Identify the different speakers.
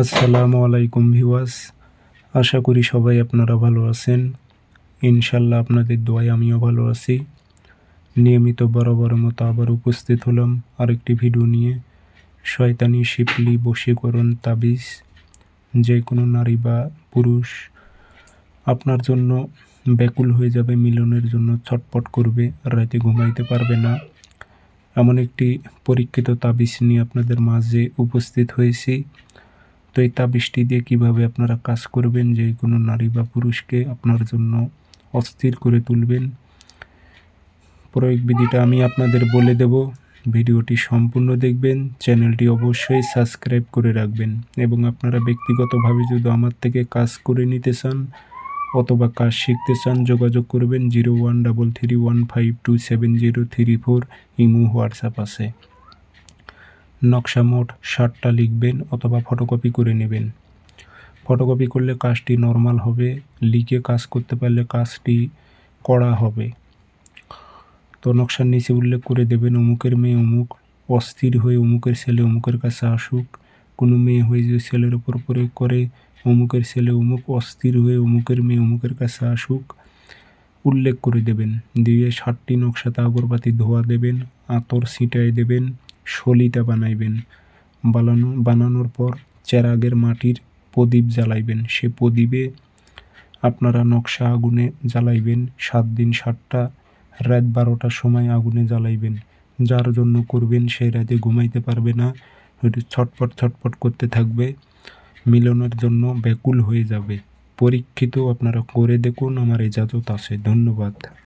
Speaker 1: আসসালামু আলাইকুম ভিউয়ার্স, আশা করি সবাই আপনারা ভালো আছেন। ইনশাল্লাহ আপনাদের দোয়ায় আমিও ভালো আছি। নিয়মিত বরাবরের মতো আবার উপস্থিত হলাম আরেকটি ভিডিও নিয়ে। শয়তানি শিপলি বশীকরণ তাবিজ। যে কোনো নারী বা পুরুষ আপনার জন্য ব্যাকুল হয়ে যাবে, মিলনের জন্য ছটপট করবে, রাতে ঘুমাইতে পারবে না। এমন একটি পরীক্ষিত তাবিজ নিয়ে আপনাদের মাঝে উপস্থিত হয়েছি। তো এই তাবিজটি দিয়ে কীভাবে আপনারা কাজ করবেন, যে কোনো নারী বা পুরুষকে আপনার জন্য অস্থির করে তুলবেন, প্রয়োগ বিধিটা আমি আপনাদের বলে দেব। ভিডিওটি সম্পূর্ণ দেখবেন, চ্যানেলটি অবশ্যই সাবস্ক্রাইব করে রাখবেন এবং আপনারা ব্যক্তিগতভাবে যদি আমার থেকে কাজ করে নিতে চান অথবা কাজ শিখতে চান যোগাযোগ করবেন 013315270334। ইমো হোয়াটসঅ্যাপ আছে। নকশা মোট 60টা লিখবেন অথবা ফটোকপি করে নেবেন। ফটোকপি করলে কাজটি নর্মাল হবে, লিখে কাজ করতে পারলে কাজটি কড়া হবে। তো নকশার নিচে উল্লেখ করে দেবেন, অমুকের মেয়ে অমুক অস্থির হয়ে অমুকের ছেলে অমুকের কাছে আসুক। কোনো মেয়ে হয়ে যে ছেলের ওপর প্রয়োগ করে, অমুকের ছেলে অমুক অস্থির হয়ে অমুকের মেয়ে অমুকের কাছে আসুক উল্লেখ করে দেবেন। দিয়ে 60টি নকশাতে আগরবাতি ধোয়া দেবেন, আতর ছিটায় দেবেন, সলিতা বানাইবেন। বানানোর পর চেরাগের মাটির প্রদীপ জ্বালাইবেন। সে প্রদীপে আপনারা নকশা আগুনে জ্বালাইবেন। 7 দিন 7টা, রাত 12টার সময় আগুনে জ্বালাইবেন। যার জন্য করবেন সেই রাতে ঘুমাইতে পারবে না, ছটপট ছটপট করতে থাকবে, মিলনের জন্য ব্যাকুল হয়ে যাবে। পরীক্ষিত, আপনারা করে দেখুন, আমার ইজাজত আছে। ধন্যবাদ।